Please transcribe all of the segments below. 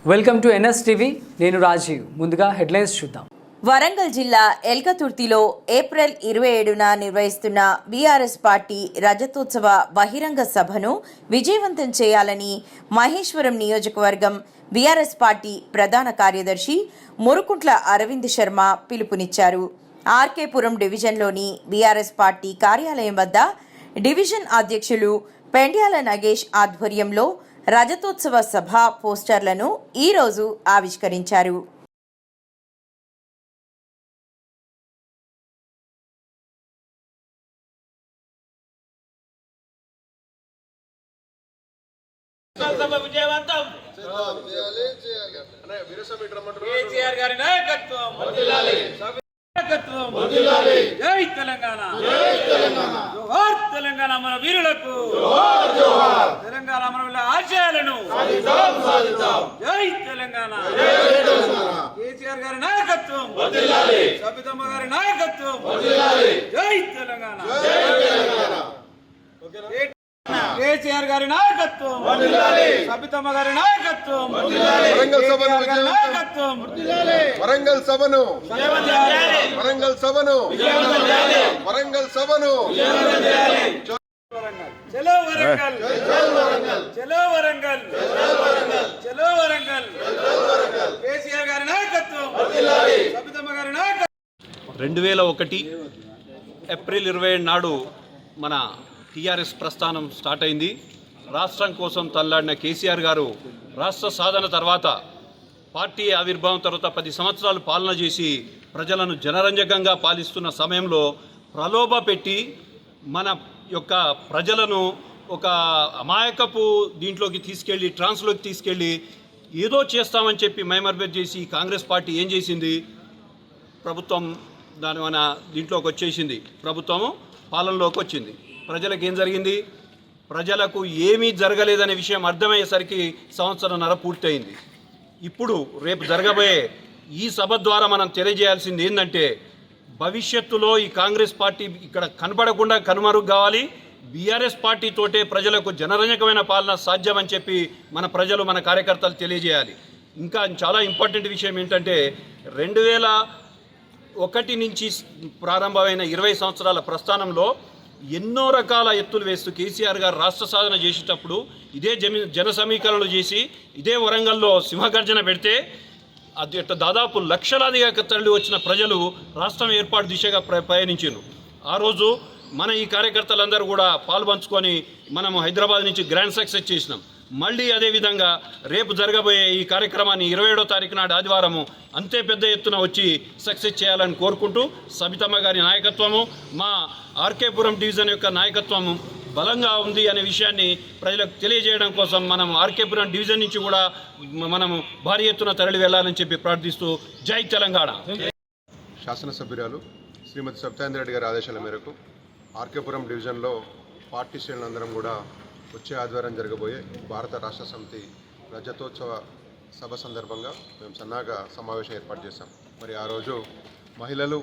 Welcome to NSTV. నేను రాజీవ్. ముందుగా headlines చూద్దాం. వరంగల్ జిల్లా ఎల్కతుర్తిలో ఏప్రిల్ 27న నిర్వహిస్తున్న బీఆర్ఎస్ పార్టీ రజతోత్సవ బహిరంగ సభను విజయవంతం చేయాలని మహేశ్వరం నియోజకవర్గం బీఆర్ఎస్ పార్టీ ప్రధాన కార్యదర్శి మురుకుంట్ల అరవింద్ శర్మ పిలుపునిచ్చారు. ఆర్కేపురం డివిజన్లోని బీఆర్ఎస్ పార్టీ కార్యాలయం వద్ద డివిజన్ అధ్యక్షులు పెండ్యాల నగేష్ ఆధ్వర్యంలో రజతోత్సవ సభ పోస్టర్లను ఈరోజు ఆవిష్కరించారు. జై తెలంగాణ, తెలంగాణ మన వీరులకు, తెలంగాణ మన ఆశయాలను జై తెలంగాణ. కేసీఆర్ గారి నాయకత్వం, సబితమ్మ గారి నాయకత్వం, జై తెలంగాణ. కేసీఆర్ గారి నాయకత్వం, సబితమ్మ గారి నాయకత్వం, వరంగల్ సభను వరంగల్ సభను వరంగల్ సభను వరంగల్ సభను చలో వరంగల్, చలో వరంగల్, చలో వరంగల్. కేసీఆర్ గారి నాయకత్వం, సబితమ్మ గారి నాయకత్వం. 2001 ఏప్రిల్ 27 నాడు మన టీఆర్ఎస్ ప్రస్థానం స్టార్ట్ అయింది. రాష్ట్రం కోసం తల్లాడిన కేసీఆర్ గారు రాష్ట్ర సాధన తర్వాత, పార్టీ ఆవిర్భావం తర్వాత 10 సంవత్సరాలు పాలన చేసి ప్రజలను జనరంజకంగా పాలిస్తున్న సమయంలో ప్రలోభ పెట్టి మన యొక్క ప్రజలను ఒక అమాయకపు దీంట్లోకి తీసుకెళ్ళి, ట్రాన్స్లోకి తీసుకెళ్ళి ఏదో చేస్తామని చెప్పి మైమర్బెట్ చేసి కాంగ్రెస్ పార్టీ ఏం చేసింది, ప్రభుత్వం దాని మన దీంట్లోకి వచ్చేసింది, ప్రభుత్వము పాలనలోకి వచ్చింది. ప్రజలకు ఏం జరిగింది? ప్రజలకు ఏమీ జరగలేదనే విషయం అర్థమయ్యేసరికి సంవత్సరంన్నర పూర్తయింది. ఇప్పుడు రేపు జరగబోయే ఈ సభ ద్వారా మనం తెలియజేయాల్సింది ఏంటంటే, భవిష్యత్తులో ఈ కాంగ్రెస్ పార్టీ ఇక్కడ కనపడకుండా కనుమరుగు కావాలి. బీఆర్ఎస్ పార్టీతోటే ప్రజలకు జనరంజకమైన పాలన సాధ్యమని చెప్పి మన ప్రజలు, మన కార్యకర్తలు తెలియజేయాలి. ఇంకా చాలా ఇంపార్టెంట్ విషయం ఏంటంటే, 2001 నుంచి ప్రారంభమైన 20 సంవత్సరాల ప్రస్థానంలో ఎన్నో రకాల ఎత్తులు వేస్తూ కేసీఆర్ గారు రాష్ట్ర సాధన చేసేటప్పుడు ఇదే జన సమీకరణలు చేసి ఇదే వరంగల్లో సింహగర్జన పెడితే అది దాదాపు లక్షలాదిగా తరలి వచ్చిన ప్రజలు రాష్ట్రం ఏర్పాటు దిశగా పయనించారు. ఆ రోజు మన ఈ కార్యకర్తలందరూ కూడా పాల్పంచుకొని మనము హైదరాబాద్ నుంచి గ్రాండ్ సక్సెస్ చేసినాం. మళ్ళీ అదేవిధంగా రేపు జరగబోయే ఈ కార్యక్రమాన్ని 27వ తారీఖు నాడు ఆదివారము అంతే పెద్ద ఎత్తున వచ్చి సక్సెస్ చేయాలని కోరుకుంటూ, సబితమ్మ గారి నాయకత్వము, మా ఆర్కేపురం డివిజన్ యొక్క నాయకత్వము బలంగా ఉంది అనే విషయాన్ని ప్రజలకు తెలియజేయడం కోసం మనం ఆర్కేపురం డివిజన్ నుంచి కూడా మనము భారీ ఎత్తున తరలి వెళ్ళాలని చెప్పి ప్రార్థిస్తూ జై తెలంగాణ. శాసనసభ్యురాలు శ్రీమతి సబితారెడ్డి గారి ఆదేశాల మేరకు ఆర్కేపురం డివిజన్లో పార్టీ శ్రేణులందరం కూడా వచ్చే ఆదివారం జరగబోయే భారత రాష్ట్ర సమితి రజతోత్సవ సభ సందర్భంగా మేము సన్నాహక సమావేశం ఏర్పాటు చేశాం. మరి ఆ రోజు మహిళలు,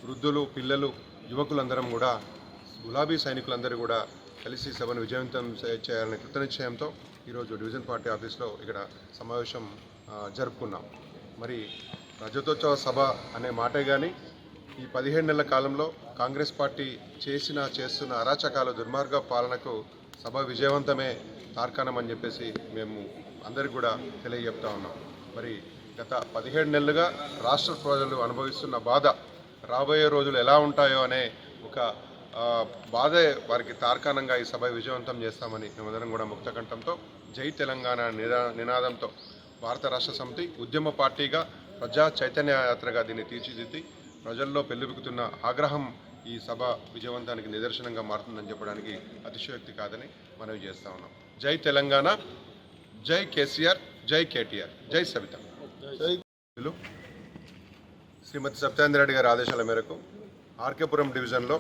వృద్ధులు, పిల్లలు, యువకులందరం కూడా, గులాబీ సైనికులందరూ కూడా కలిసి సభను విజయవంతం చేయాలనే కృతనిశ్చయంతో ఈరోజు డివిజన్ పార్టీ ఆఫీస్లో ఇక్కడ సమావేశం జరుపుకున్నాం. మరి రజతోత్సవ సభ అనే మాటే కానీ ఈ 17 నెలల కాలంలో కాంగ్రెస్ పార్టీ చేస్తున్న అరాచకాల, దుర్మార్గ పాలనకు సభ విజయవంతమే తార్కాణం అని చెప్పేసి మేము అందరికీ కూడా తెలియజెప్తా ఉన్నాం. మరి గత 17 నెలలుగా రాష్ట్ర ప్రజలు అనుభవిస్తున్న బాధ రాబోయే రోజులు ఎలా ఉంటాయో అనే ఒక బాధే వారికి తార్కాణంగా ఈ సభ విజయవంతం చేస్తామని మేమందరం కూడా ముక్తకంఠంతో జై తెలంగాణ నినాదంతో భారత రాష్ట్ర సమితి ఉద్యమ పార్టీగా, ప్రజా చైతన్య యాత్రగా దీన్ని తీర్చిదిద్ది ప్రజల్లో పెళ్లిబుకుతున్న ఆగ్రహం ఈ సభ విజయవంతానికి నిదర్శనంగా మారుతుందని చెప్పడానికి అతిశయోక్తి కాదని మనవి చేస్తా ఉన్నాం. జై తెలంగాణ, జై కేసీఆర్, జై కేటీఆర్, జై సబిత. శ్రీమతి సబితారెడ్డి గారి ఆదేశాల మేరకు ఆర్కేపురం డివిజన్లో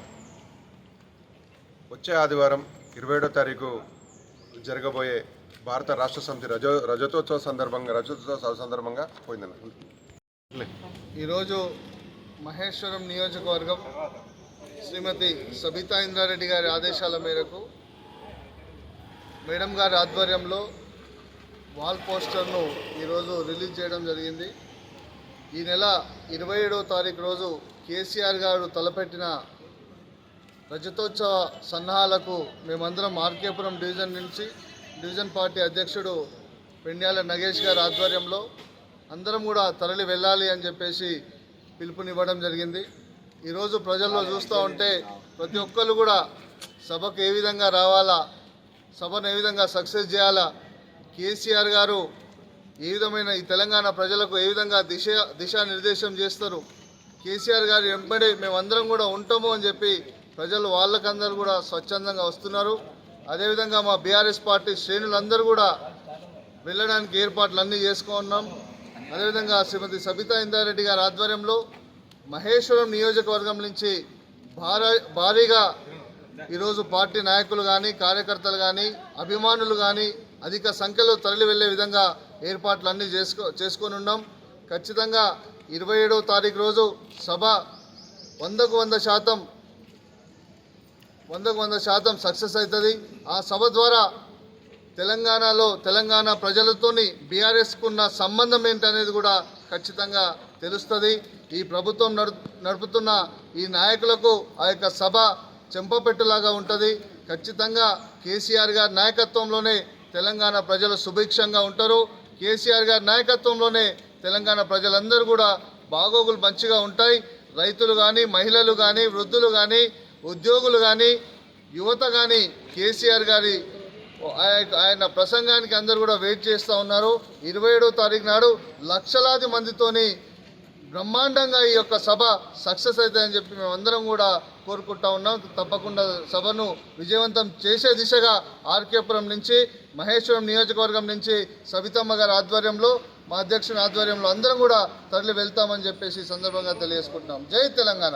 వచ్చే ఆదివారం 27వ తారీఖు జరగబోయే భారత రాష్ట్ర సమితి రజతోత్సవ సందర్భంగా పోయిందన్న. ఈరోజు మహేశ్వరం నియోజకవర్గం శ్రీమతి సబితా ఇంద్రారెడ్డి గారి ఆదేశాల మేరకు మేడం గారి ఆధ్వర్యంలో వాల్ పోస్టర్ను ఈరోజు రిలీజ్ చేయడం జరిగింది. ఈ నెల 27వ తారీఖు రోజు కేసీఆర్ గారు తలపెట్టిన రజతోత్సవ సన్నాహాలకు మేమందరం ఆర్కేపురం డివిజన్ పార్టీ అధ్యక్షుడు పెండ్యాల నగేష్ గారి ఆధ్వర్యంలో అందరం కూడా తరలి వెళ్ళాలి అని చెప్పేసి పిలుపునివ్వడం జరిగింది. ఈరోజు ప్రజల్లో చూస్తూ ఉంటే ప్రతి ఒక్కరు కూడా సభకు ఏ విధంగా రావాలా, సభను ఏ విధంగా సక్సెస్ చేయాలా, కేసీఆర్ గారు ఏ విధమైన ఈ తెలంగాణ ప్రజలకు ఏ విధంగా దిశానిర్దేశం చేస్తారు, కేసీఆర్ గారు వెంబడి మేమందరం కూడా ఉంటాము అని చెప్పి ప్రజలు వాళ్ళకందరూ కూడా స్వచ్ఛందంగా వస్తున్నారు. అదేవిధంగా మా బీఆర్ఎస్ పార్టీ శ్రేణులందరూ కూడా వెళ్ళడానికి ఏర్పాట్లు అన్నీ చేసుకున్నాం. అదేవిధంగా శ్రీమతి సబితా ఇందారెడ్డి గారి ఆధ్వర్యంలో మహేశ్వరం నియోజకవర్గం నుంచి భారీగా ఈరోజు పార్టీ నాయకులు కానీ, కార్యకర్తలు కానీ, అభిమానులు కానీ అధిక సంఖ్యలో తరలి వెళ్ళే విధంగా ఏర్పాట్లు అన్నీ చేసుకొని ఉన్నాం. ఖచ్చితంగా 27వ తారీఖు రోజు సభ 100% సక్సెస్ అవుతుంది. ఆ సభ ద్వారా తెలంగాణ ప్రజలతోని బీఆర్ఎస్కున్న సంబంధం ఏంటనేది కూడా ఖచ్చితంగా తెలుస్తుంది. ఈ ప్రభుత్వం నడుపుతున్న ఈ నాయకులకు ఆ యొక్క సభ చెంపపెట్టులాగా ఉంటుంది. ఖచ్చితంగా కేసీఆర్ గారి నాయకత్వంలోనే తెలంగాణ ప్రజలు సుభిక్షంగా ఉంటారు. కేసీఆర్ గారి నాయకత్వంలోనే తెలంగాణ ప్రజలందరూ కూడా బాగోగులు మంచిగా ఉంటాయి. రైతులు కానీ, మహిళలు కానీ, వృద్ధులు కానీ, ఉద్యోగులు కానీ, యువత కానీ కేసీఆర్ గారి ఆయన ప్రసంగానికి అందరూ కూడా వెయిట్ చేస్తూ ఉన్నారు. 27వ తారీఖు నాడు లక్షలాది మందితోని బ్రహ్మాండంగా ఈ యొక్క సభ సక్సెస్ అవుతాయని చెప్పి మేమందరం కూడా కోరుకుంటా ఉన్నాం. తప్పకుండా సభను విజయవంతం చేసే దిశగా ఆర్కేపురం నుంచి, మహేశ్వరం నియోజకవర్గం నుంచి సబితమ్మ గారి ఆధ్వర్యంలో, మా అధ్యక్షుని ఆధ్వర్యంలో అందరం కూడా తరలి వెళ్తామని చెప్పేసి ఈ సందర్భంగా తెలియజేసుకుంటున్నాం. జై తెలంగాణ.